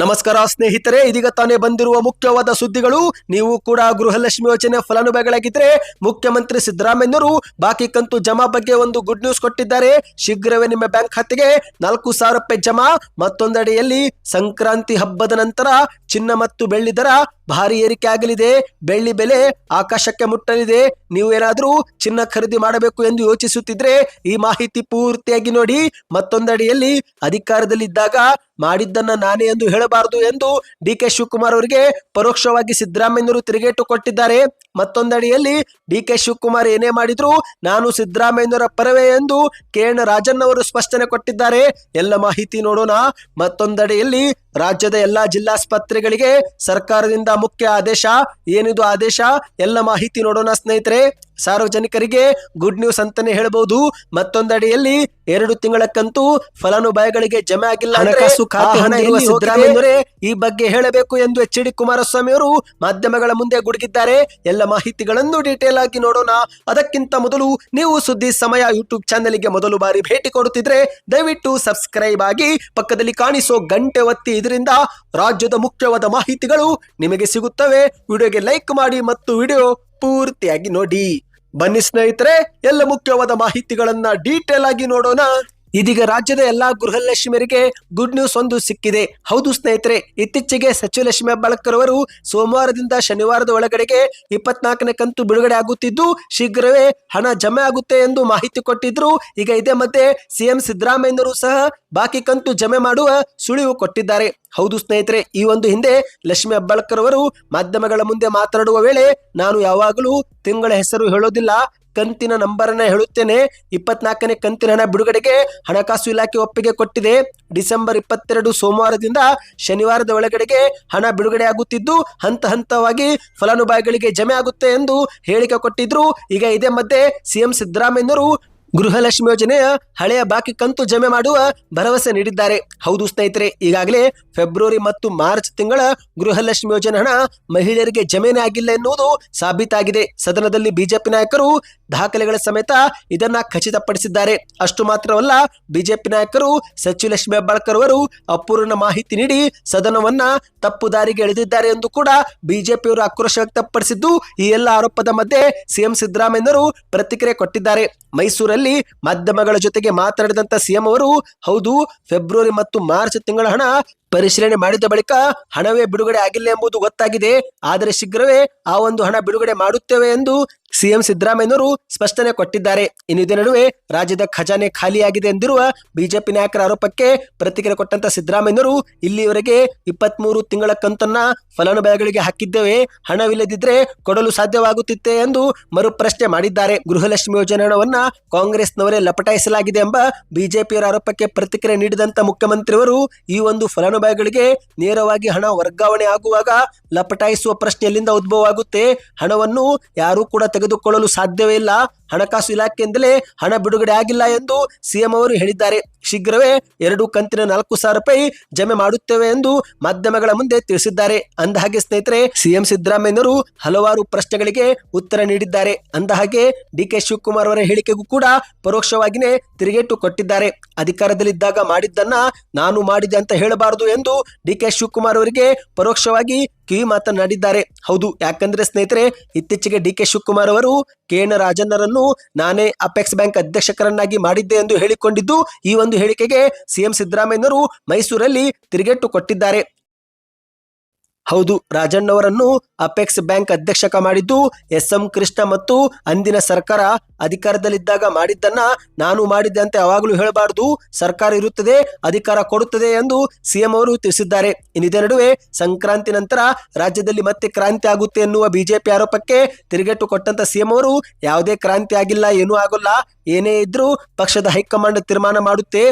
ನಮಸ್ಕಾರ ಸ್ನೇಹಿತರೆ, ಇದೀಗ ತಾನೇ ಬಂದಿರುವ ಮುಖ್ಯವಾದ ಸುದ್ದಿಗಳು. ನೀವು ಕೂಡ ಗೃಹಲಕ್ಷ್ಮಿ ಯೋಜನೆ ಫಲಾನುಭವಿಗಳಾಗಿದ್ರೆ ಮುಖ್ಯಮಂತ್ರಿ ಸಿದ್ದರಾಮಯ್ಯನವರು ಬಾಕಿ ಕಂತು ಜಮಾ ಬಗ್ಗೆ ಒಂದು ಗುಡ್ ನ್ಯೂಸ್ ಕೊಟ್ಟಿದ್ದಾರೆ. ಶೀಘ್ರವೇ ನಿಮ್ಮ ಬ್ಯಾಂಕ್ ಖಾತೆಗೆ 4,000 ರೂಪಾಯಿ ಜಮಾ. ಮತ್ತೊಂದೆಡೆಯಲ್ಲಿ ಸಂಕ್ರಾಂತಿ ಹಬ್ಬದ ನಂತರ ಚಿನ್ನ ಮತ್ತು ಬೆಳ್ಳಿ ದರ ಭಾರಿ ಏರಿಕೆ ಆಗಲಿದೆ. ಬೆಳ್ಳಿ ಬೆಲೆ ಆಕಾಶಕ್ಕೆ ಮುಟ್ಟಲಿದೆ. ನೀವು ಏನಾದ್ರೂ ಚಿನ್ನ ಖರೀದಿ ಮಾಡಬೇಕು ಎಂದು ಯೋಚಿಸುತ್ತಿದ್ರೆ ಈ ಮಾಹಿತಿ ಪೂರ್ತಿಯಾಗಿ ನೋಡಿ. ಮತ್ತೊಂದೆಡೆಯಲ್ಲಿ ಅಧಿಕಾರದಲ್ಲಿದ್ದಾಗ ಮಾಡಿದ್ದನ್ನ ನಾನೇ ಎಂದು ಹೇಳಬಾರದು ಎಂದು ಡಿ.ಕೆ. ಶಿವಕುಮಾರ್ ಅವರಿಗೆ ಪರೋಕ್ಷವಾಗಿ ಸಿದ್ದರಾಮಯ್ಯನವರು ತಿರುಗೇಟು ಕೊಟ್ಟಿದ್ದಾರೆ. ಮತ್ತೊಂದೆಡೆಯಲ್ಲಿ ಡಿ.ಕೆ. ಶಿವಕುಮಾರ್ ಏನೇ ಮಾಡಿದ್ರು ನಾನು ಸಿದ್ದರಾಮಯ್ಯನವರ ಪರವೇ ಎಂದು ಕೆ.ಎನ್. ರಾಜಣ್ಣ ಅವರು ಸ್ಪಷ್ಟನೆ ಕೊಟ್ಟಿದ್ದಾರೆ. ಎಲ್ಲ ಮಾಹಿತಿ ನೋಡೋಣ. ಮತ್ತೊಂದೆಡೆಯಲ್ಲಿ ರಾಜ್ಯದ ಎಲ್ಲಾ ಜಿಲ್ಲಾಸ್ಪತ್ರೆಗಳಿಗೆ ಸರ್ಕಾರದಿಂದ ಮುಖ್ಯ ಆದೇಶ. ಏನಿದು ಆದೇಶ? ಎಲ್ಲ ಮಾಹಿತಿ ನೋಡೋಣ ಸ್ನೇಹಿತರೆ. ಸಾರ್ವಜನಿಕರಿಗೆ ಗುಡ್ ನ್ಯೂಸ್ ಅಂತಾನೆ ಹೇಳಬಹುದು. ಮತ್ತೊಂದೆಡೆಯಲ್ಲಿ 2 ತಿಂಗಳ ಕಂತು ಫಲಾನುಭವಿಗಳಿಗೆ ಜಮೆ ಆಗಿಲ್ಲ. ಹಣಕಾಸು ಖಾತೆ ಸಿದ್ದರಾಮಯ್ಯನವರೇ ಈ ಬಗ್ಗೆ ಹೇಳಬೇಕು ಎಂದು ಎಚ್.ಡಿ. ಕುಮಾರಸ್ವಾಮಿ ಅವರು ಮಾಧ್ಯಮಗಳ ಮುಂದೆ ಗುಡುಗಿದ್ದಾರೆ. ಎಲ್ಲ ಮಾಹಿತಿಗಳನ್ನು ಡೀಟೇಲ್ ಆಗಿ ನೋಡೋಣ. ಅದಕ್ಕಿಂತ ಮೊದಲು ನೀವು ಸುದ್ದಿ ಸಮಯ ಯೂಟ್ಯೂಬ್ ಚಾನೆಲ್ಗೆ ಮೊದಲು ಬಾರಿ ಭೇಟಿ ಕೊಡುತ್ತಿದ್ರೆ ದಯವಿಟ್ಟು ಸಬ್ಸ್ಕ್ರೈಬ್ ಆಗಿ ಪಕ್ಕದಲ್ಲಿ ಕಾಣಿಸೋ ಗಂಟೆ ಒತ್ತಿ. ಇದರಿಂದ ರಾಜ್ಯದ ಮುಖ್ಯವಾದ ಮಾಹಿತಿಗಳು ನಿಮಗೆ ಸಿಗುತ್ತವೆ. ವಿಡಿಯೋಗೆ ಲೈಕ್ ಮಾಡಿ ಮತ್ತು ವಿಡಿಯೋ ಪೂರ್ತಿಯಾಗಿ ನೋಡಿ. ಬನ್ನಿ ಸ್ನೇಹಿತರೆ, ಎಲ್ಲ ಮುಖ್ಯವಾದ ಮಾಹಿತಿಗಳನ್ನ ಡೀಟೇಲ್ ಆಗಿ ನೋಡೋಣ. ಇದೀಗ ರಾಜ್ಯದ ಎಲ್ಲಾ ಗೃಹಲಕ್ಷ್ಮಿಯರಿಗೆ ಗುಡ್ ನ್ಯೂಸ್ ಒಂದು ಸಿಕ್ಕಿದೆ. ಹೌದು ಸ್ನೇಹಿತರೆ, ಇತ್ತೀಚೆಗೆ ಸಚಿವ ಲಕ್ಷ್ಮಿ ಹೆಬ್ಬಾಳ್ಕರ್ ಅವರು ಸೋಮವಾರದಿಂದ ಶನಿವಾರದ ಒಳಗಡೆಗೆ 24ನೇ ಕಂತು ಬಿಡುಗಡೆ ಆಗುತ್ತಿದ್ದು ಶೀಘ್ರವೇ ಹಣ ಜಮೆ ಆಗುತ್ತೆ ಎಂದು ಮಾಹಿತಿ ಕೊಟ್ಟಿದ್ರು. ಈಗ ಇದೇ ಮಧ್ಯೆ ಸಿಎಂ ಸಿದ್ದರಾಮಯ್ಯನವರು ಸಹ ಬಾಕಿ ಕಂತು ಜಮೆ ಮಾಡುವ ಸುಳಿವು ಕೊಟ್ಟಿದ್ದಾರೆ. ಹೌದು ಸ್ನೇಹಿತರೆ, ಈ ಒಂದು ಹಿಂದೆ ಲಕ್ಷ್ಮಿ ಹೆಬ್ಬಾಳ್ಕರ್ ಅವರು ಮಾಧ್ಯಮಗಳ ಮುಂದೆ ಮಾತನಾಡುವ ವೇಳೆ ನಾನು ಯಾವಾಗಲೂ ತಿಂಗಳ ಹೆಸರು ಹೇಳೋದಿಲ್ಲ, ಕಂತಿನ ನಂಬರ್ ಅನ್ನ ಹೇಳುತ್ತೇನೆ. 24ನೇ ಕಂತಿನ ಹಣ ಬಿಡುಗಡೆಗೆ ಹಣಕಾಸು ಇಲಾಖೆ ಒಪ್ಪಿಗೆ ಕೊಟ್ಟಿದೆ. ಡಿಸೆಂಬರ್ 22 ಸೋಮವಾರದಿಂದ ಶನಿವಾರದ ಒಳಗಡೆಗೆ ಹಣ ಬಿಡುಗಡೆ ಆಗುತ್ತಿದ್ದು ಹಂತ ಹಂತವಾಗಿ ಫಲಾನುಭವಿಗಳಿಗೆ ಜಮೆ ಆಗುತ್ತೆ ಎಂದು ಹೇಳಿಕೆ ಕೊಟ್ಟಿದ್ರು. ಈಗ ಇದೇ ಮಧ್ಯೆ ಸಿಎಂ ಸಿದ್ದರಾಮಯ್ಯನವರು ಗೃಹಲಕ್ಷ್ಮಿ ಯೋಜನೆಯ ಹಳೆಯ ಬಾಕಿ ಕಂತು ಜಮೆ ಮಾಡುವ ಭರವಸೆ ನೀಡಿದ್ದಾರೆ. ಹೌದು ಸ್ನೇಹಿತರೆ, ಈಗಾಗಲೇ ಫೆಬ್ರವರಿ ಮತ್ತು ಮಾರ್ಚ್ ತಿಂಗಳ ಗೃಹಲಕ್ಷ್ಮಿ ಯೋಜನೆ ಹಣ ಮಹಿಳೆಯರಿಗೆ ಜಮೆನೇ ಆಗಿಲ್ಲ ಎನ್ನುವುದು ಸಾಬೀತಾಗಿದೆ. ಸದನದಲ್ಲಿ ಬಿಜೆಪಿ ನಾಯಕರು ದಾಖಲೆಗಳ ಸಮೇತ ಇದನ್ನ ಖಚಿತಪಡಿಸಿದ್ದಾರೆ. ಅಷ್ಟು ಮಾತ್ರವಲ್ಲ, ಬಿಜೆಪಿ ನಾಯಕರು ಸಚಿವ ಲಕ್ಷ್ಮಿ ಹೆಬ್ಬಾಳ್ಕರ್ ಅವರು ಅಪೂರ್ಣ ಮಾಹಿತಿ ನೀಡಿ ಸದನವನ್ನ ತಪ್ಪು ದಾರಿಗೆ ಎಳೆದಿದ್ದಾರೆ ಎಂದು ಕೂಡ ಬಿಜೆಪಿಯವರು ಆಕ್ರೋಶ ವ್ಯಕ್ತಪಡಿಸಿದ್ದು, ಈ ಎಲ್ಲ ಆರೋಪದ ಮಧ್ಯೆ ಸಿಎಂ ಸಿದ್ದರಾಮಯ್ಯನವರು ಪ್ರತಿಕ್ರಿಯೆ ಕೊಟ್ಟಿದ್ದಾರೆ. ಮೈಸೂರಲ್ಲಿ ಮಾಧ್ಯಮಗಳ ಜೊತೆಗೆ ಮಾತನಾಡಿದಂತ ಸಿಎಂ ಅವರು, ಹೌದು, ಫೆಬ್ರವರಿ ಮತ್ತು ಮಾರ್ಚ್ ತಿಂಗಳ ಹಣ ಪರಿಶೀಲನೆ ಮಾಡಿದ ಬಳಿಕ ಹಣವೇ ಬಿಡುಗಡೆ ಆಗಿಲ್ಲ ಎಂಬುದು ಗೊತ್ತಾಗಿದೆ. ಆದರೆ ಶೀಘ್ರವೇ ಆ ಒಂದು ಹಣ ಬಿಡುಗಡೆ ಮಾಡುತ್ತೇವೆ ಎಂದು ಸಿಎಂ ಸಿದ್ದರಾಮಯ್ಯನವರು ಸ್ಪಷ್ಟನೆ ಕೊಟ್ಟಿದ್ದಾರೆ. ಇನ್ನು ಇದೇ ನಡುವೆ ರಾಜ್ಯದ ಖಜಾನೆ ಖಾಲಿಯಾಗಿದೆ ಎಂದಿರುವ ಬಿಜೆಪಿ ನಾಯಕರ ಆರೋಪಕ್ಕೆ ಪ್ರತಿಕ್ರಿಯೆ ಕೊಟ್ಟಂತ ಸಿದ್ದರಾಮಯ್ಯನವರು, ಇಲ್ಲಿಯವರೆಗೆ 23 ತಿಂಗಳ ಕಂತನ್ನ ಫಲಾನುಭವಿಗಳಿಗೆ ಹಾಕಿದ್ದೇವೆ, ಹಣವಿಲ್ಲದಿದ್ರೆ ಕೊಡಲು ಸಾಧ್ಯವಾಗುತ್ತಿತ್ತೆ ಎಂದು ಮರುಪ್ರಶ್ನೆ ಮಾಡಿದ್ದಾರೆ. ಗೃಹಲಕ್ಷ್ಮಿ ಯೋಜನೆ ಹಣವನ್ನ ಕಾಂಗ್ರೆಸ್ನವರೇ ಲಪಟಾಯಿಸಲಾಗಿದೆ ಎಂಬ ಬಿಜೆಪಿಯವರ ಆರೋಪಕ್ಕೆ ಪ್ರತಿಕ್ರಿಯೆ ನೀಡಿದಂತ ಮುಖ್ಯಮಂತ್ರಿಯವರು, ಈ ಒಂದು ಫಲಾನುಭವಿಗಳಿಗೆ ನೇರವಾಗಿ ಹಣ ವರ್ಗಾವಣೆ ಆಗುವಾಗ ಲಪಟಾಯಿಸುವ ಪ್ರಶ್ನೆ ಎಲ್ಲಿಂದ ಉದ್ಭವವಾಗುತ್ತೆ? ಹಣವನ್ನು ಯಾರು ಕೂಡ ತೆಗೆದುಕೊಳ್ಳಲು ಸಾಧ್ಯವೇ ಇಲ್ಲ. ಹಣಕಾಸು ಇಲಾಖೆಯಿಂದಲೇ ಹಣ ಬಿಡುಗಡೆ ಆಗಿಲ್ಲ ಎಂದು ಸಿಎಂ ಅವರು ಹೇಳಿದ್ದಾರೆ. ಶೀಘ್ರವೇ 2 ಕಂತಿನ 4,000 ರೂಪಾಯಿ ಜಮೆ ಮಾಡುತ್ತೇವೆ ಎಂದು ಮಾಧ್ಯಮಗಳ ಮುಂದೆ ತಿಳಿಸಿದ್ದಾರೆ. ಅಂದಹಾಗೆ ಸ್ನೇಹಿತರೆ, ಸಿಎಂ ಸಿದ್ದರಾಮಯ್ಯನವರು ಹಲವಾರು ಪ್ರಶ್ನೆಗಳಿಗೆ ಉತ್ತರ ನೀಡಿದ್ದಾರೆ. ಅಂದಹಾಗೆ ಡಿ.ಕೆ. ಶಿವಕುಮಾರ್ ಅವರ ಹೇಳಿಕೆಗೂ ಕೂಡ ಪರೋಕ್ಷವಾಗಿಯೇ ತಿರುಗೇಟು ಕೊಟ್ಟಿದ್ದಾರೆ. ಅಧಿಕಾರದಲ್ಲಿದ್ದಾಗ ಮಾಡಿದ್ದನ್ನ ನಾನು ಮಾಡಿದೆ ಅಂತ ಹೇಳಬಾರದು ಎಂದು ಡಿ.ಕೆ. ಶಿವಕುಮಾರ್ ಅವರಿಗೆ ಪರೋಕ್ಷವಾಗಿ ಕಿವಿ ಮಾತನಾಡಿದ್ದಾರೆ. ಹೌದು, ಯಾಕಂದ್ರೆ ಸ್ನೇಹಿತರೆ, ಇತ್ತೀಚೆಗೆ ಡಿ.ಕೆ. ಶಿವಕುಮಾರ್ ಅವರು ಕೆ.ಎನ್. ರಾಜಣ್ಣರನ್ನು ನಾನೇ ಅಪೆಕ್ಸ್ ಬ್ಯಾಂಕ್ ಅಧ್ಯಕ್ಷಕರನ್ನಾಗಿ ಮಾಡಿದ್ದೆ ಎಂದು ಹೇಳಿಕೊಂಡಿದ್ದು, ಈ ಒಂದು ಹೇಳಿಕೆಗೆ ಸಿಎಂ ಸಿದ್ದರಾಮಯ್ಯನವರು ಮೈಸೂರಲ್ಲಿ ತಿರುಗೇಟು ಕೊಟ್ಟಿದ್ದಾರೆ. ಹೌದು, ರಾಜಣ್ಣವರನ್ನು ಅಪೆಕ್ಸ್ ಬ್ಯಾಂಕ್ ಅಧ್ಯಕ್ಷಕ ಮಾಡಿದ್ದು ಎಸ್.ಎಂ. ಕೃಷ್ಣ ಮತ್ತು ಅಂದಿನ ಸರ್ಕಾರ ಅಧಿಕಾರದಲ್ಲಿದ್ದಾಗ ಮಾಡಿದ್ದನ್ನ ನಾನು ಮಾಡಿದ್ದೆ ಅಂತ ಯಾವಾಗಲೂ ಹೇಳಬಾರದು. ಸರ್ಕಾರ ಇರುತ್ತದೆ, ಅಧಿಕಾರ ಕೊಡುತ್ತದೆ ಎಂದು ಸಿಎಂ ಅವರು ತಿಳಿಸಿದ್ದಾರೆ. ಇನ್ನಿದೇ ನಡುವೆ ಸಂಕ್ರಾಂತಿ ನಂತರ ರಾಜ್ಯದಲ್ಲಿ ಮತ್ತೆ ಕ್ರಾಂತಿ ಆಗುತ್ತೆ ಎನ್ನುವ ಬಿಜೆಪಿ ಆರೋಪಕ್ಕೆ ತಿರುಗೇಟು ಕೊಟ್ಟಂತ ಸಿಎಂ ಅವರು, ಯಾವುದೇ ಕ್ರಾಂತಿ ಆಗಿಲ್ಲ, ಏನೂ ಆಗೋಲ್ಲ, ಏನೇ ಇದ್ರೂ ಪಕ್ಷದ ಹೈಕಮಾಂಡ್ ತೀರ್ಮಾನ ಮಾಡುತ್ತೆ,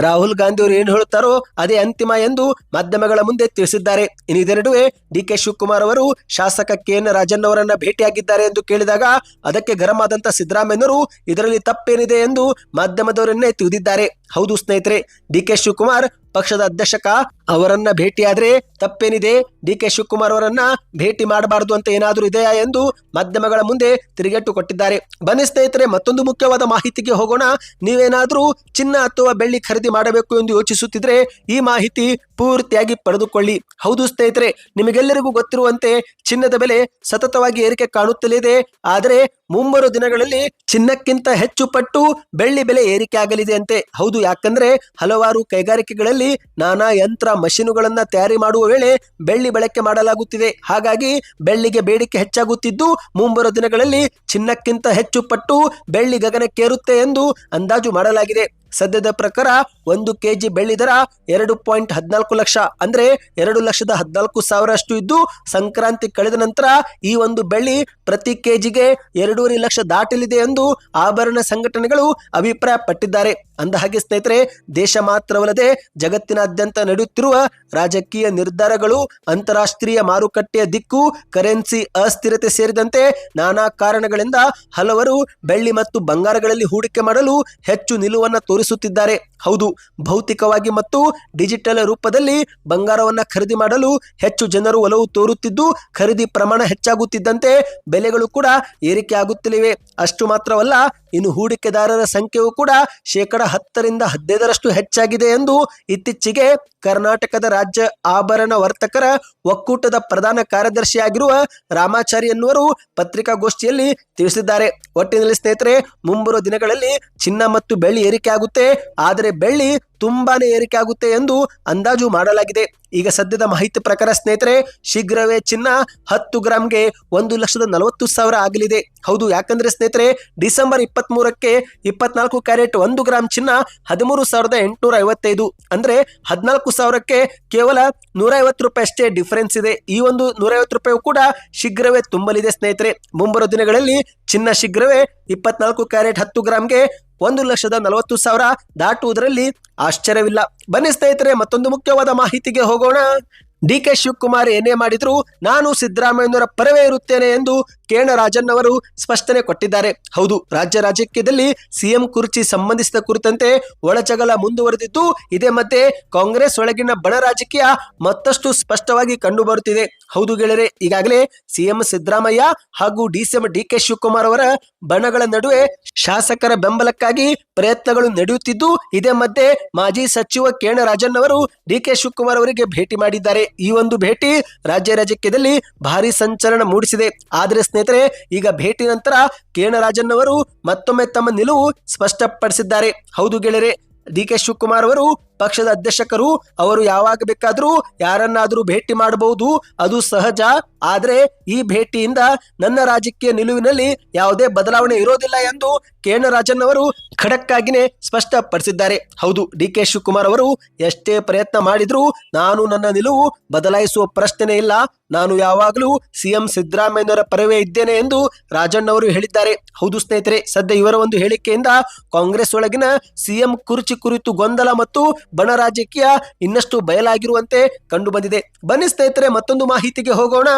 ರಾಹುಲ್ ಗಾಂಧಿ ಅವರು ಏನು ಹೇಳುತ್ತಾರೋ ಅದೇ ಅಂತಿಮ ಎಂದು ಮಾಧ್ಯಮಗಳ ಮುಂದೆ ತಿಳಿಸಿದ್ದಾರೆ. ಇನ್ನಿದೇ ನಡುವೆ ಡಿ.ಕೆ. ಶಿವಕುಮಾರ್ ಅವರು ಶಾಸಕ ಕೆ.ಎನ್. ರಾಜಣ್ಣವರನ್ನ ಭೇಟಿಯಾಗಿದ್ದಾರೆ ಎಂದು ಕೇಳಿದಾಗ ಅದಕ್ಕೆ ಗರಂ ಆದಂತ ಸಿದ್ದರಾಮಯ್ಯನವರು ಇದರಲ್ಲಿ ತಪ್ಪೇನಿದೆ ಎಂದು ಮಾಧ್ಯಮದವರನ್ನೇ ತಿಳಿದಿದ್ದಾರೆ. ಹೌದು ಸ್ನೇಹಿತರೆ, ಡಿ.ಕೆ. ಶಿವಕುಮಾರ್ ಪಕ್ಷದ ಅಧ್ಯಕ್ಷಕ ಅವರನ್ನ ಭೇಟಿಯಾದ್ರೆ ತಪ್ಪೇನಿದೆ, ಡಿ ಕೆ ಶಿವಕುಮಾರ್ ಅವರನ್ನ ಭೇಟಿ ಮಾಡಬಾರದು ಅಂತ ಏನಾದರೂ ಇದೆಯಾ ಎಂದು ಮಾಧ್ಯಮಗಳ ಮುಂದೆ ತಿರುಗೇಟು ಕೊಟ್ಟಿದ್ದಾರೆ. ಬನ್ನಿ ಸ್ನೇಹಿತರೆ, ಮತ್ತೊಂದು ಮುಖ್ಯವಾದ ಮಾಹಿತಿಗೆ ಹೋಗೋಣ. ನೀವೇನಾದ್ರೂ ಚಿನ್ನ ಅಥವಾ ಬೆಳ್ಳಿ ಖರೀದಿ ಮಾಡಬೇಕು ಎಂದು ಯೋಚಿಸುತ್ತಿದ್ರೆ ಈ ಮಾಹಿತಿ ಪೂರ್ತಿಯಾಗಿ ಪಡೆದುಕೊಳ್ಳಿ. ಹೌದು ಸ್ನೇಹಿತರೆ, ನಿಮಗೆಲ್ಲರಿಗೂ ಗೊತ್ತಿರುವಂತೆ ಚಿನ್ನದ ಬೆಲೆ ಸತತವಾಗಿ ಏರಿಕೆ ಕಾಣುತ್ತಲೇ ಇದೆ. ಆದರೆ ಮುಂಬರುವ ದಿನಗಳಲ್ಲಿ ಚಿನ್ನಕ್ಕಿಂತ ಹೆಚ್ಚು ಪಟ್ಟು ಬೆಳ್ಳಿ ಬೆಲೆ ಏರಿಕೆ ಆಗಲಿದೆ ಅಂತೆ. ಹೌದು, ಯಾಕಂದ್ರೆ ಹಲವಾರು ಕೈಗಾರಿಕೆಗಳಲ್ಲಿ ನಾನಾ ಯಂತ್ರ ಮಷೀನುಗಳನ್ನ ತಯಾರಿ ಮಾಡುವ ವೇಳೆ ಬೆಳ್ಳಿ ಬಳಕೆ ಮಾಡಲಾಗುತ್ತಿದೆ. ಹಾಗಾಗಿ ಬೆಳ್ಳಿಗೆ ಬೇಡಿಕೆ ಹೆಚ್ಚಾಗುತ್ತಿದ್ದು ಮುಂಬರುವ ದಿನಗಳಲ್ಲಿ ಚಿನ್ನಕ್ಕಿಂತ ಹೆಚ್ಚು ಪಟ್ಟು ಬೆಳ್ಳಿ ಗಗನಕ್ಕೇರುತ್ತೆ ಎಂದು ಅಂದಾಜು ಮಾಡಲಾಗಿದೆ. ಸದ್ಯದ ಪ್ರಕಾರ 1 ಕೆಜಿ ಬೆಳ್ಳಿ ದರ 2.14 ಲಕ್ಷ ಅಂದ್ರೆ 2,14,000 ಅಷ್ಟು ಇದ್ದು, ಸಂಕ್ರಾಂತಿ ಕಳೆದ ನಂತರ ಈ ಒಂದು ಬೆಳ್ಳಿ ಪ್ರತಿ ಕೆಜಿಗೆ 2.5 ಲಕ್ಷ ದಾಟಲಿದೆ ಎಂದು ಆಭರಣ ಸಂಘಟನೆಗಳು ಅಭಿಪ್ರಾಯ ಪಟ್ಟಿದ್ದಾರೆ. ಅಂದಹಾಗೆ ಸ್ನೇಹಿತರೆ, ದೇಶ ಮಾತ್ರವಲ್ಲದೆ ಜಗತ್ತಿನಾದ್ಯಂತ ನಡೆಯುತ್ತಿರುವ ರಾಜಕೀಯ ನಿರ್ಧಾರಗಳು, ಅಂತಾರಾಷ್ಟ್ರೀಯ ಮಾರುಕಟ್ಟೆಯ ದಿಕ್ಕು, ಕರೆನ್ಸಿ ಅಸ್ಥಿರತೆ ಸೇರಿದಂತೆ ನಾನಾ ಕಾರಣಗಳಿಂದ ಹಲವರು ಬೆಳ್ಳಿ ಮತ್ತು ಬಂಗಾರಗಳಲ್ಲಿ ಹೂಡಿಕೆ ಮಾಡಲು ಹೆಚ್ಚು ನಿಲುವನ್ನು ತೋರಿಸುತ್ತಿದ್ದಾರೆ. ಹೌದು, ಭೌತಿಕವಾಗಿ ಮತ್ತು ಡಿಜಿಟಲ್ ರೂಪದಲ್ಲಿ ಬಂಗಾರವನ್ನ ಖರೀದಿ ಮಾಡಲು ಹೆಚ್ಚು ಜನರು ಒಲವು ತೋರುತ್ತಿದ್ದು, ಖರೀದಿ ಪ್ರಮಾಣ ಹೆಚ್ಚಾಗುತ್ತಿದ್ದಂತೆ ಬೆಲೆಗಳು ಕೂಡ ಏರಿಕೆ ಆಗುತ್ತಲಿವೆ. ಅಷ್ಟು ಮಾತ್ರವಲ್ಲ, ಇನ್ನು ಹೂಡಿಕೆದಾರರ ಸಂಖ್ಯೆಯೂ ಕೂಡ 10% 15% ಹೆಚ್ಚಾಗಿದೆ ಎಂದು ಇತ್ತೀಚೆಗೆ ಕರ್ನಾಟಕದ ರಾಜ್ಯ ಆಭರಣ ವರ್ತಕರ ಒಕ್ಕೂಟದ ಪ್ರಧಾನ ಕಾರ್ಯದರ್ಶಿಯಾಗಿರುವ ರಾಮಾಚಾರಿ ಎನ್ನುವರು ಪತ್ರಿಕಾಗೋಷ್ಠಿಯಲ್ಲಿ ತಿಳಿಸಿದ್ದಾರೆ. ಒಟ್ಟಿನಲ್ಲಿ ಸ್ನೇಹಿತರೆ, ಮುಂಬರುವ ದಿನಗಳಲ್ಲಿ ಚಿನ್ನ ಮತ್ತು ಬೆಳ್ಳಿ ಏರಿಕೆ ಆಗುತ್ತೆ, ಆದರೆ ಬೆಳ್ಳಿ ತುಂಬಾನೇ ಏರಿಕೆ ಆಗುತ್ತೆ ಎಂದು ಅಂದಾಜು ಮಾಡಲಾಗಿದೆ. ಈಗ ಸದ್ಯದ ಮಾಹಿತಿ ಪ್ರಕಾರ ಸ್ನೇಹಿತರೆ, ಶೀಘ್ರವೇ ಚಿನ್ನ 10 ಗ್ರಾಮ್ಗೆ 1,40,000 ಆಗಲಿದೆ. ಹೌದು, ಯಾಕಂದ್ರೆ ಸ್ನೇಹಿತರೆ, ಡಿಸೆಂಬರ್ 23ಕ್ಕೆ 24 ಕ್ಯಾರೆಟ್ 1 ಗ್ರಾಮ್ ಚಿನ್ನ 13,855 ಅಂದ್ರೆ 14,000ಕ್ಕೆ ಕೇವಲ 150 ರೂಪಾಯಿ ಅಷ್ಟೇ ಡಿಫರೆನ್ಸ್ ಇದೆ. ಈ ಒಂದು 150 ರೂಪಾಯಿ ಕೂಡ ಶೀಘ್ರವೇ ತುಂಬಲಿದೆ ಸ್ನೇಹಿತರೆ. ಮುಂಬರುವ ದಿನಗಳಲ್ಲಿ ಚಿನ್ನ ಶೀಘ್ರವೇ 24 ಕ್ಯಾರೆಟ್ 10 ಗ್ರಾಮ್ಗೆ 1,40,000 ದಾಟುವುದರಲ್ಲಿ ಆಶ್ಚರ್ಯವಿಲ್ಲ. ಬನ್ನಿ ಸ್ನೇಹಿತರೆ, ಮತ್ತೊಂದು ಮುಖ್ಯವಾದ ಮಾಹಿತಿಗೆ ಹೋಗೋಣ. ಡಿ ಕೆ ಶಿವಕುಮಾರ್ ಏನೇ ಮಾಡಿದ್ರು ನಾನು ಸಿದ್ದರಾಮಯ್ಯನವರ ಪರವೇ ಇರುತ್ತೇನೆ ಎಂದು ಕೇಣ ರಾಜನ್ ಅವರು ಸ್ಪಷ್ಟನೆ ಕೊಟ್ಟಿದ್ದಾರೆ. ಹೌದು, ರಾಜ್ಯ ರಾಜಕೀಯದಲ್ಲಿ ಸಿಎಂ ಕುರ್ಚಿ ಸಂಬಂಧಿಸಿದ ಕುರಿತಂತೆ ಒಳಜಗಳ ಮುಂದುವರೆದಿದ್ದು, ಇದೇ ಮಧ್ಯೆ ಕಾಂಗ್ರೆಸ್ ಒಳಗಿನ ಬಣ ರಾಜಕೀಯ ಮತ್ತಷ್ಟು ಸ್ಪಷ್ಟವಾಗಿ ಕಂಡು ಬರುತ್ತಿದೆ. ಹೌದು ಗೆಳೆಯರೆ, ಈಗಾಗಲೇ ಸಿಎಂ ಸಿದ್ದರಾಮಯ್ಯ ಹಾಗೂ ಡಿಸಿಎಂ ಡಿ ಕೆ ಶಿವಕುಮಾರ್ ಅವರ ಬಣಗಳ ನಡುವೆ ಶಾಸಕರ ಬೆಂಬಲಕ್ಕಾಗಿ ಪ್ರಯತ್ನಗಳು ನಡೆಯುತ್ತಿದ್ದು, ಇದೇ ಮಧ್ಯೆ ಮಾಜಿ ಸಚಿವ ಕೇಣ ರಾಜನ್ ಅವರು ಡಿ ಕೆ ಶಿವಕುಮಾರ್ ಅವರಿಗೆ ಭೇಟಿ ಮಾಡಿದ್ದಾರೆ. ಈ ಒಂದು ಭೇಟಿ ರಾಜ್ಯ ರಾಜಕೀಯದಲ್ಲಿ ಭಾರಿ ಸಂಚಲನ ಮೂಡಿಸಿದೆ. ಆದರೆ ಸ್ನೇಹಿತರೆ, ಈಗ ಭೇಟಿ ನಂತರ ಕೇಣ ರಾಜನ್ ಅವರು ಮತ್ತೊಮ್ಮೆ ತಮ್ಮ ನಿಲುವು ಸ್ಪಷ್ಟಪಡಿಸಿದ್ದಾರೆ. ಹೌದು ಗೆಳೆಯರೆ, ಡಿ ಕೆ ಶಿವಕುಮಾರ್ ಅವರು ಪಕ್ಷದ ಅಧ್ಯಕ್ಷರು, ಅವರು ಯಾವಾಗ ಬೇಕಾದರೂ ಯಾರನ್ನಾದರೂ ಭೇಟಿ ಮಾಡಬಹುದು, ಅದು ಸಹಜ. ಆದರೆ ಈ ಭೇಟಿಯಿಂದ ನನ್ನ ರಾಜಕೀಯ ನಿಲುವಿನಲ್ಲಿ ಯಾವುದೇ ಬದಲಾವಣೆ ಇರೋದಿಲ್ಲ ಎಂದು ಕೇಣ ರಾಜನ್ ಅವರು ಖಡಕ್ ಆಗಿನೇ ಸ್ಪಷ್ಟಪಡಿಸಿದ್ದಾರೆ. ಹೌದು, ಡಿ ಕೆ ಶಿವಕುಮಾರ್ ಅವರು ಎಷ್ಟೇ ಪ್ರಯತ್ನ ಮಾಡಿದ್ರು ನಾನು ನನ್ನ ನಿಲುವು ಬದಲಾಯಿಸುವ ಪ್ರಶ್ನೆ ಇಲ್ಲ, ನಾನು ಯಾವಾಗಲೂ ಸಿಎಂ ಸಿದ್ದರಾಮಯ್ಯನವರ ಪರವೇ ಇದ್ದೇನೆ ಎಂದು ರಾಜನ್ ಅವರು ಹೇಳಿದ್ದಾರೆ. ಹೌದು ಸ್ನೇಹಿತರೆ, ಸದ್ಯ ಇವರ ಒಂದು ಹೇಳಿಕೆಯಿಂದ ಕಾಂಗ್ರೆಸ್ ಒಳಗಿನ ಸಿಎಂ ಕುರ್ಚಿ ಕುರಿತು ಗೊಂದಲ ಮತ್ತು ಬಣ ರಾಜಕೀಯ ಇನ್ನಷ್ಟು ಬಯಲಾಗಿರುವಂತೆ ಕಂಡು ಬಂದಿದೆ. ಬನ್ನಿ ಸ್ನೇಹಿತರೆ, ಮತ್ತೊಂದು ಮಾಹಿತಿಗೆ ಹೋಗೋಣ.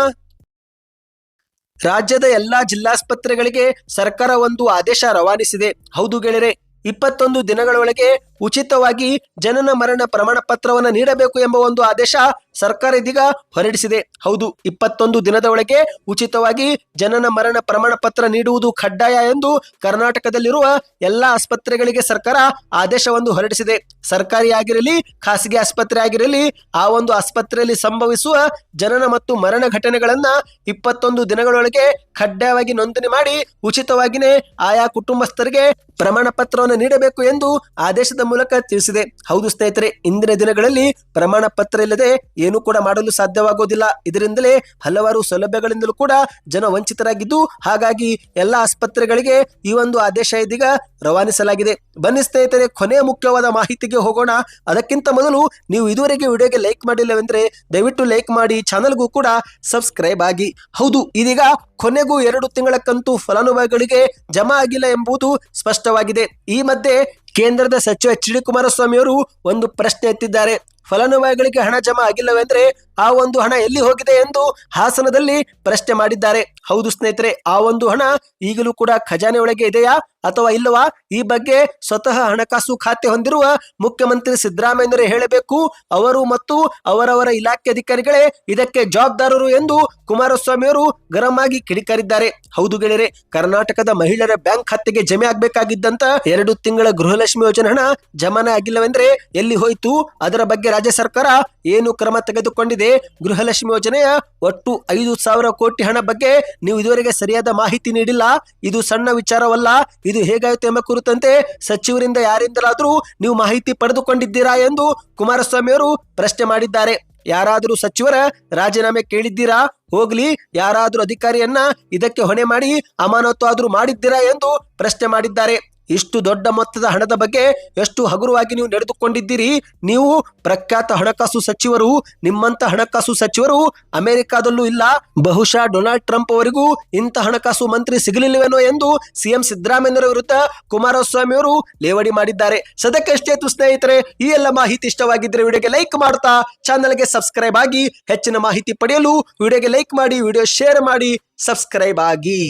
ರಾಜ್ಯದ ಎಲ್ಲಾ ಜಿಲ್ಲಾಸ್ಪತ್ರೆಗಳಿಗೆ ಸರ್ಕಾರ ಒಂದು ಆದೇಶ ರವಾನಿಸಿದೆ. ಹೌದು ಗೆಳೆಯರೆ, 21 ದಿನಗಳೊಳಗೆ ಉಚಿತವಾಗಿ ಜನನ ಮರಣ ಪ್ರಮಾಣ ಪತ್ರವನ್ನು ನೀಡಬೇಕು ಎಂಬ ಒಂದು ಆದೇಶ ಸರ್ಕಾರ ಇದೀಗ ಹೊರಡಿಸಿದೆ. ಹೌದು, 21 ದಿನದ ಒಳಗೆ ಉಚಿತವಾಗಿ ಜನನ ಮರಣ ಪ್ರಮಾಣ ಪತ್ರ ನೀಡುವುದು ಕಡ್ಡಾಯ ಎಂದು ಕರ್ನಾಟಕದಲ್ಲಿರುವ ಎಲ್ಲಾ ಆಸ್ಪತ್ರೆಗಳಿಗೆ ಸರ್ಕಾರ ಆದೇಶವನ್ನು ಹೊರಡಿಸಿದೆ. ಸರ್ಕಾರಿ ಆಗಿರಲಿ, ಖಾಸಗಿ ಆಸ್ಪತ್ರೆ ಆಗಿರಲಿ, ಆ ಒಂದು ಆಸ್ಪತ್ರೆಯಲ್ಲಿ ಸಂಭವಿಸುವ ಜನನ ಮತ್ತು ಮರಣ ಘಟನೆಗಳನ್ನ 21 ದಿನಗಳೊಳಗೆ ಕಡ್ಡಾಯವಾಗಿ ನೋಂದಣಿ ಮಾಡಿ ಉಚಿತವಾಗಿಯೇ ಆಯಾ ಕುಟುಂಬಸ್ಥರಿಗೆ ಪ್ರಮಾಣ ಪತ್ರವನ್ನು ನೀಡಬೇಕು ಎಂದು ಆದೇಶದ ಮೂಲಕ ತಿಳಿಸಿದೆ. ಹೌದು ಸ್ನೇಹಿತರೆ, ಇಂದಿನ ದಿನಗಳಲ್ಲಿ ಪ್ರಮಾಣ ಪತ್ರ ಇಲ್ಲದೆ ಏನು ಕೂಡ ಮಾಡಲು ಸಾಧ್ಯವಾಗುವುದಿಲ್ಲ. ಇದರಿಂದಲೇ ಹಲವಾರು ಸೌಲಭ್ಯಗಳಿಂದಲೂ ಕೂಡ ಜನ ವಂಚಿತರಾಗಿದ್ದು, ಹಾಗಾಗಿ ಎಲ್ಲ ಆಸ್ಪತ್ರೆಗಳಿಗೆ ಈ ಒಂದು ಆದೇಶ ಇದೀಗ ರವಾನಿಸಲಾಗಿದೆ. ಬನ್ನಿ ಸ್ನೇಹಿತರೆ, ಕೊನೆಯ ಮುಖ್ಯವಾದ ಮಾಹಿತಿಗೆ ಹೋಗೋಣ. ಅದಕ್ಕಿಂತ ಮೊದಲು ನೀವು ಇದುವರೆಗೆ ವಿಡಿಯೋಗೆ ಲೈಕ್ ಮಾಡಿಲ್ಲವೆಂದ್ರೆ ದಯವಿಟ್ಟು ಲೈಕ್ ಮಾಡಿ, ಚಾನಲ್ಗೂ ಕೂಡ ಸಬ್ಸ್ಕ್ರೈಬ್ ಆಗಿ. ಹೌದು, ಇದೀಗ ಕೊನೆಗೂ 2 ತಿಂಗಳ ಕಂತು ಫಲಾನುಭವಿಗಳಿಗೆ ಜಮಾ ಆಗಿಲ್ಲ ಎಂಬುದು ಸ್ಪಷ್ಟವಾಗಿದೆ. ಈ ಮಧ್ಯೆ ಕೇಂದ್ರದ ಸಚಿವ ಎಚ್ ಡಿ ಕುಮಾರಸ್ವಾಮಿ ಅವರು ಒಂದು ಪ್ರಶ್ನೆ ಎತ್ತಿದ್ದಾರೆ. ಫಲಾನುಭವಿಗಳಿಗೆ ಹಣ ಜಮಾ ಆಗಿಲ್ಲವೆಂದ್ರೆ ಆ ಒಂದು ಹಣ ಎಲ್ಲಿ ಹೋಗಿದೆ ಎಂದು ಹಾಸನದಲ್ಲಿ ಪ್ರಶ್ನೆ ಮಾಡಿದ್ದಾರೆ. ಹೌದು ಸ್ನೇಹಿತರೆ, ಆ ಒಂದು ಹಣ ಈಗಲೂ ಕೂಡ ಖಜಾನೆ ಒಳಗೆ ಇದೆಯಾ ಅಥವಾ ಇಲ್ಲವಾ? ಈ ಬಗ್ಗೆ ಸ್ವತಃ ಹಣಕಾಸು ಖಾತೆ ಹೊಂದಿರುವ ಮುಖ್ಯಮಂತ್ರಿ ಸಿದ್ದರಾಮಯ್ಯನವರೇ ಹೇಳಬೇಕು. ಅವರು ಮತ್ತು ಅವರವರ ಇಲಾಖೆ ಅಧಿಕಾರಿಗಳೇ ಇದಕ್ಕೆ ಜವಾಬ್ದಾರರು ಎಂದು ಕುಮಾರಸ್ವಾಮಿ ಅವರು ಗರಂ ಆಗಿ ಕಿಡಿಕಾರಿದ್ದಾರೆ. ಹೌದು ಗೆಳೆಯರೆ, ಕರ್ನಾಟಕದ ಮಹಿಳೆಯರ ಬ್ಯಾಂಕ್ ಖಾತೆಗೆ ಜಮೆ ಆಗ್ಬೇಕಾಗಿದ್ದಂತ 2 ತಿಂಗಳ ಗೃಹಲಕ್ಷ್ಮಿ ಯೋಜನೆ ಹಣ ಜಮಾನೆ ಆಗಿಲ್ಲವೆಂದ್ರೆ ಎಲ್ಲಿ ಹೋಯ್ತು? ಅದರ ಬಗ್ಗೆ ರಾಜ್ಯ ಸರ್ಕಾರ ಏನು ಕ್ರಮ ತೆಗೆದುಕೊಂಡಿದೆ? ಗೃಹಲಕ್ಷ್ಮಿ ಯೋಜನೆಯ ಒಟ್ಟು 5,000 ಕೋಟಿ ಹಣ ಬಗ್ಗೆ ನೀವು ಇದುವರೆಗೆ ಸರಿಯಾದ ಮಾಹಿತಿ ನೀಡಿಲ್ಲ. ಇದು ಸಣ್ಣ ವಿಚಾರವಲ್ಲ. ಇದು ಹೇಗಾಯಿತು ಎಂಬ ಕುರಿತಂತೆ ಸಚಿವರಿಂದ ಯಾರಿಂದಲಾದರೂ ನೀವು ಮಾಹಿತಿ ಪಡೆದುಕೊಂಡಿದ್ದೀರಾ ಎಂದು ಕುಮಾರಸ್ವಾಮಿ ಅವರು ಪ್ರಶ್ನೆ ಮಾಡಿದ್ದಾರೆ. ಯಾರಾದರೂ ಸಚಿವರ ರಾಜೀನಾಮೆ ಕೇಳಿದ್ದೀರಾ? ಹೋಗ್ಲಿ, ಯಾರಾದರೂ ಅಧಿಕಾರಿಯನ್ನ ಇದಕ್ಕೆ ಹೊಣೆ ಮಾಡಿ ಅಮಾನತು ಆದ್ರೂ ಮಾಡಿದ್ದೀರಾ ಎಂದು ಪ್ರಶ್ನೆ ಮಾಡಿದ್ದಾರೆ. ಇಷ್ಟು ದೊಡ್ಡ ಮೊತ್ತದ ಹಣದ ಬಗ್ಗೆ ಎಷ್ಟು ಹಗುರವಾಗಿ ನೀವು ನಡೆದುಕೊಂಡಿದ್ದೀರಿ. ನೀವು ಪ್ರಖ್ಯಾತ ಹಣಕಾಸು ಸಚಿವರು. ನಿಮ್ಮಂತ ಹಣಕಾಸು ಸಚಿವರು ಅಮೆರಿಕಾದಲ್ಲೂ ಇಲ್ಲ. ಬಹುಶಃ ಡೊನಾಲ್ಡ್ ಟ್ರಂಪ್ ಅವರಿಗೂ ಇಂಥ ಹಣಕಾಸು ಮಂತ್ರಿ ಸಿಗಲಿಲ್ಲವೇನೋ ಎಂದು ಸಿಎಂ ಸಿದ್ದರಾಮಯ್ಯರ ವಿರುದ್ಧ ಕುಮಾರಸ್ವಾಮಿ ಅವರು ಲೇವಡಿ ಮಾಡಿದ್ದಾರೆ. ಸದ್ಯಕ್ಕೆ ಎಷ್ಟೇ ಸ್ನೇಹಿತರೆ, ಈ ಎಲ್ಲ ಮಾಹಿತಿ ಇಷ್ಟವಾಗಿದ್ದರೆ ವಿಡಿಯೋಗೆ ಲೈಕ್ ಮಾಡ್ತಾ ಚಾನಲ್ಗೆ ಸಬ್ಸ್ಕ್ರೈಬ್ ಆಗಿ ಹೆಚ್ಚಿನ ಮಾಹಿತಿ ಪಡೆಯಲು ವಿಡಿಯೋಗೆ ಲೈಕ್ ಮಾಡಿ, ವಿಡಿಯೋ ಶೇರ್ ಮಾಡಿ, ಸಬ್ಸ್ಕ್ರೈಬ್ ಆಗಿ.